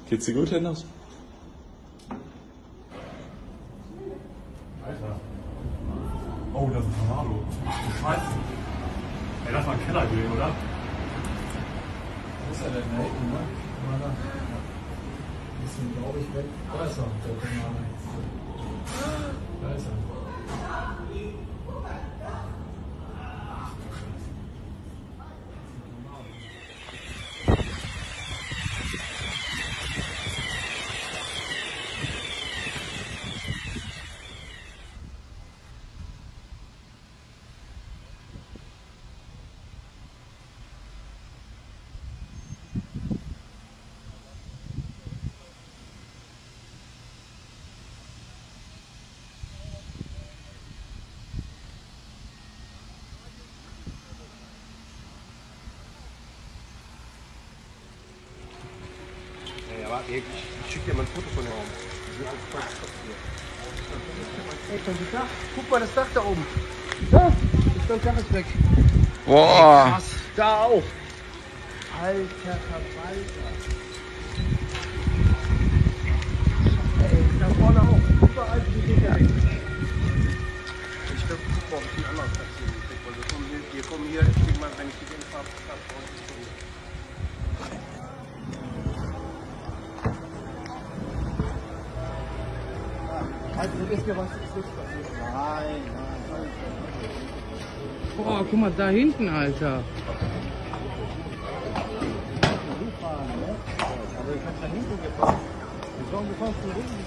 Geht's dir gut, Hennas? Alter. Oh, das ist ein Tornado. Scheiße. Ey, das war ein Keller gewesen, oder? Wo ist er denn da hinten, ne? Mal da. Ein bisschen, glaube ich, weg. Da ist er, der Tornado. Da ist er. Ich schicke dir mal ein Foto von dem Raum. Ey, schon das Dach? Guck mal, das Dach da oben. Da, das Dach ist weg. Boah. Ey, krass, da auch. Alter Verwalter. Ey, da vorne auch. Überall die Dinger weg. Ich glaube, guck mal, ob ich einen anderen Platz hier kriege, weil wir kommen hier, ich denke mal, wenn ich die Gänge habe, ist mir was ist nicht passiert. Nein, nein. Boah, guck mal da hinten, Alter. Aber ich hab da hinten gefahren. Wir fahren von hinten.